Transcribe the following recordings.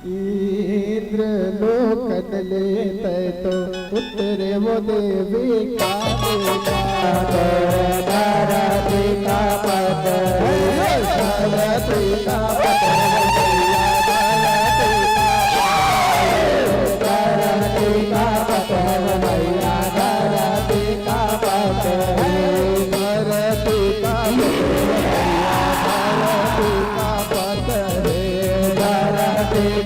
इंद्र लोकन लेते तो उतरे वो देवी का धरती का पद धरती का पद धरती का पद भैया धरती का पद धरती का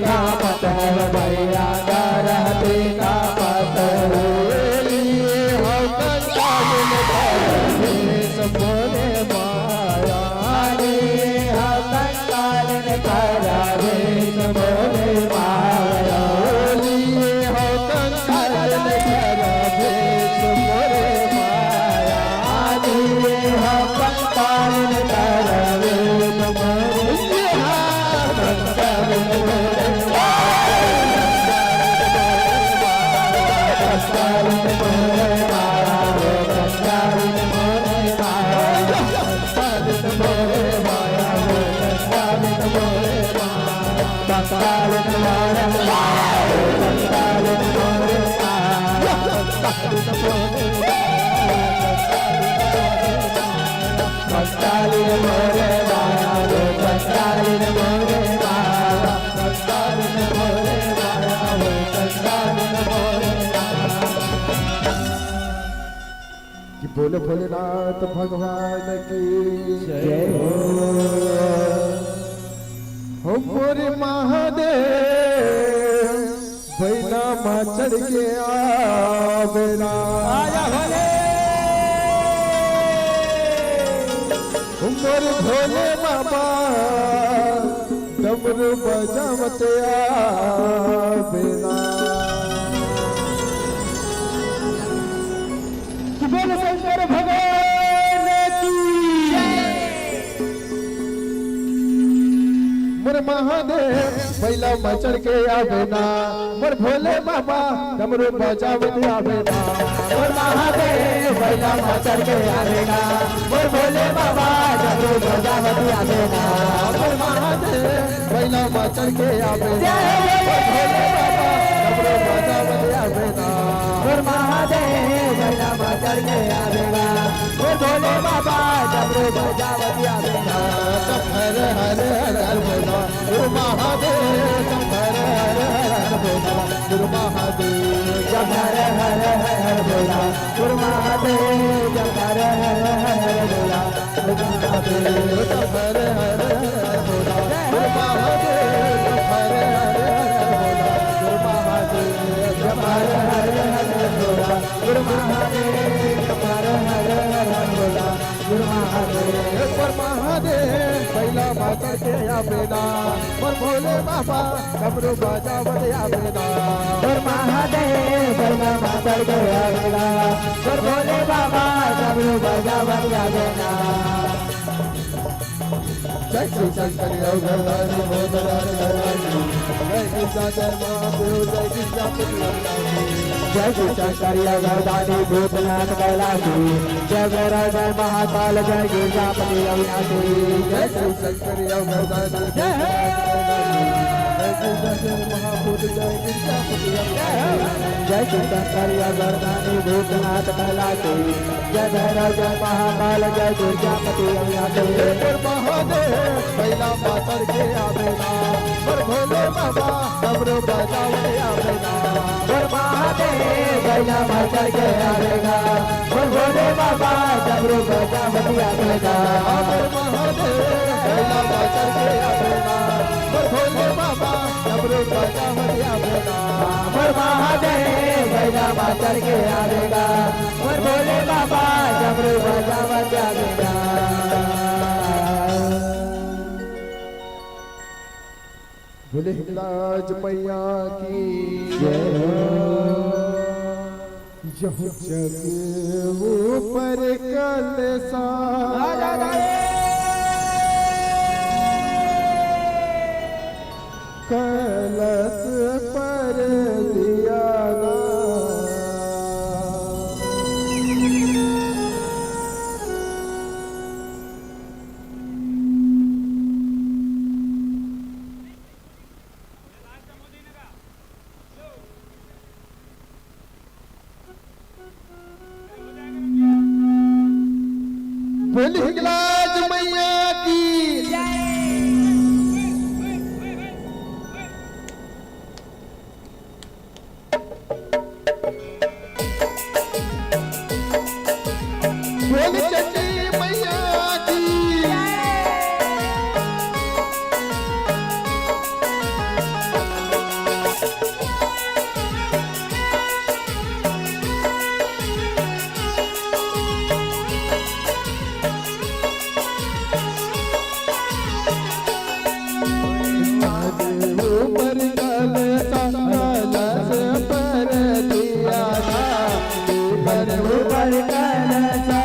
का पत्थर भैया धरती का पत्थर हो कंकाल बोले माया हो कंकाल बोले माया हो कंकाल बोले माया हो कंकाल बोले भोलेनाथ भगवान की जय हो मोरे महादेव भैना माँ चढ़ के आवेला आया भोले मोरे भोले बाबा डमरू बजावते आवेला बोल शंकर भगवान की मोर महादेव बैला मचड़ के आवेना मोर भोले बाबा डमरू बजावत आवेना मोर महादेव बैला मचड़ के आवेना मोर भोले बाबा डमरू बजावत आवेना मोर महादेव बैला मचड़ के आवेना मोर भोले बाबा डमरू बजावत आवेना मोर महादेव बैला मचड़ के आवेना मोर भोले बाबा डमरू बजावत आवेना हर हर हर बोला गुरु महादेव हर हर हर बोला गुरु महादेव हर हर हर बोला गुरु महादेव हर हर हर बोला गुरु महादेव हर हर हर बोला गुरु महादेव हर हर हर बोला गुरु महादेव हर हर हर बोला गुरु महादेव पर महादेव पहला माता के आवेना पर भोले बाबा डमरू बजावत आवेना पर महादेव पहला माता के आवेना पर भोले बाबा डमरू बजावत आवेना जय श्री शंकर योगदानी मोदरार धरानी जय कृष्ण जय महादेव जय कृष्ण जय श्री शंकर योगदानी भूतनाथ कैलाशी जय भैरव जय महाकाल जय गिरजापति अविनाशी जय श्री शंकर योगदानी जय कृष्ण जय महाभूत जय गिरजापति जय श्री शंकर योगदानी भूतनाथ कैलाशी जय भैरव जय महाकाल जय गिरजापति अविनाशी महादेव पहला मातर के आवेना पर भोले बाबा डमरू बजावत आवेना पर महादेव पहला मातर के आवेगा पर भोले बाबा डमरू बजावत आवेगा पर महादेव पहला मातर के आवेना पर भोले बाबा डमरू बजावत आवेगा पर महादेव पहला मातर के आवेगा पर भोले बाबा डमरू बजावत आवेगा बोले हिंगलाज मैया की जय जग ऊपर कलसा कलश पर दिया हिंगलाज मैया की बोली चंडी मैया की ऊपर कलसा कलश पर दिया था पर ऊपर कलसा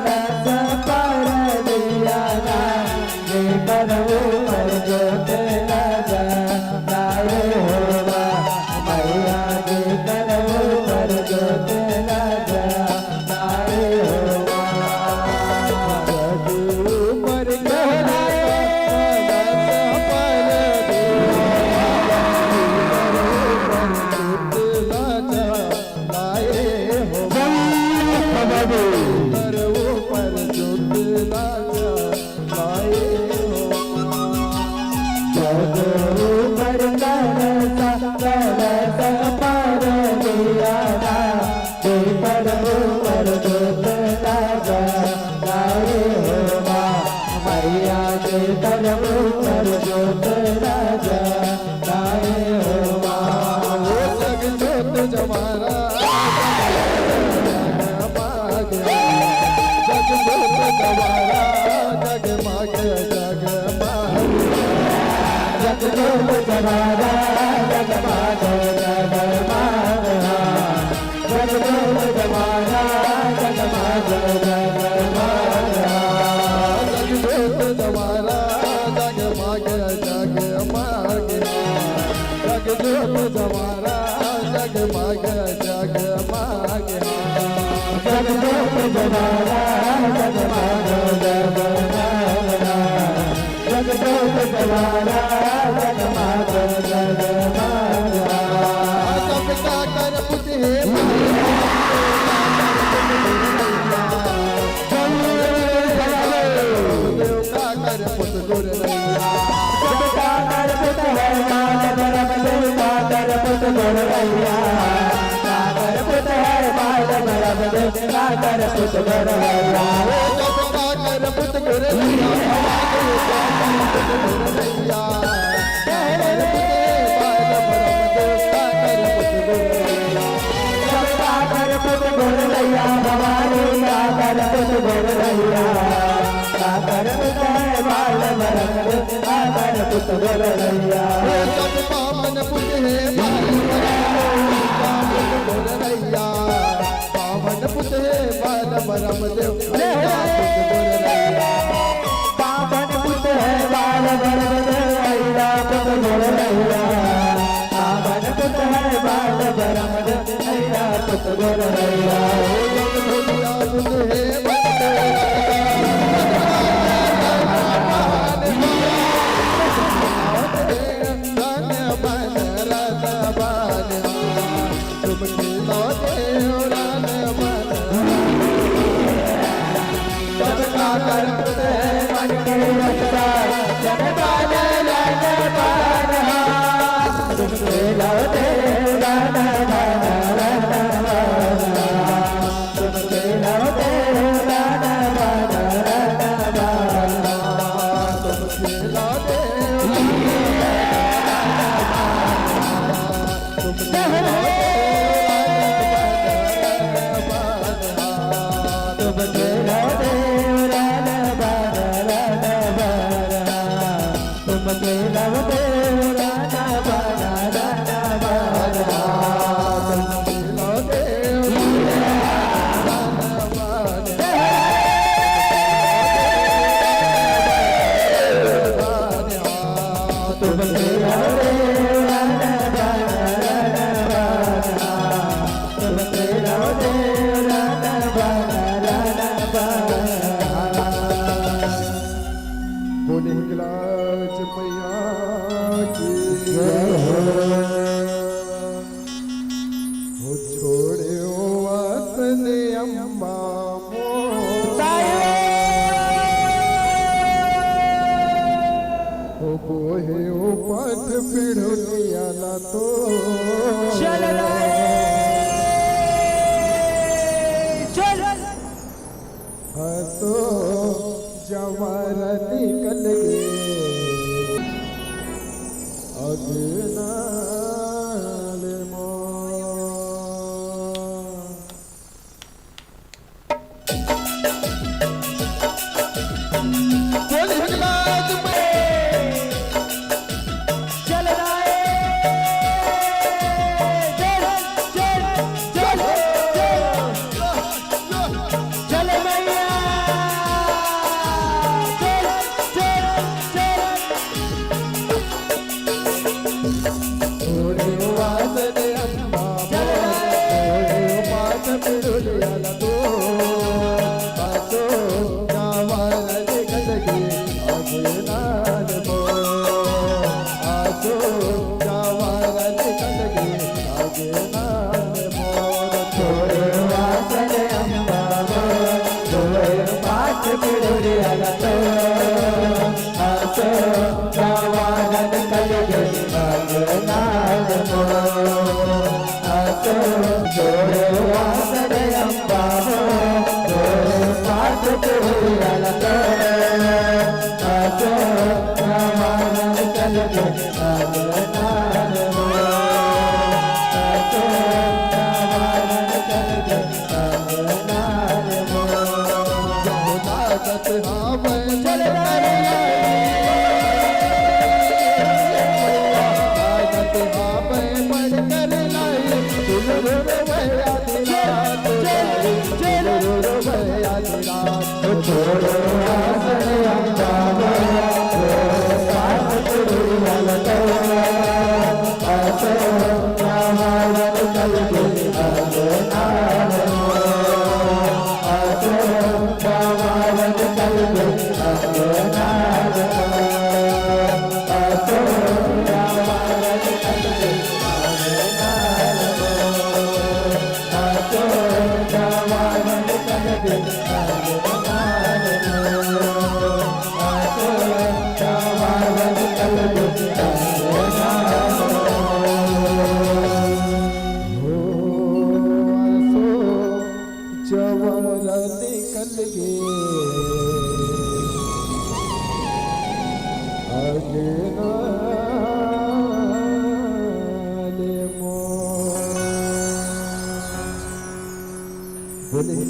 कलश पर दिया था पर ऊपर जोत लगा लाए होगा मैया के कर ऊपर जोत लगा लाए होगा ऊपर छोड़ो वतन अम्मा मोर पोहे उपात पिढून आला तो चल तो जवार निकल गे अगनाल मो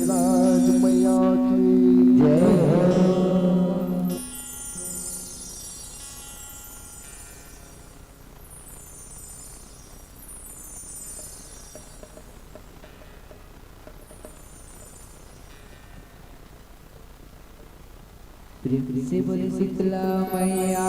राज मैया की जय। प्रेम से बोले शीतला मैया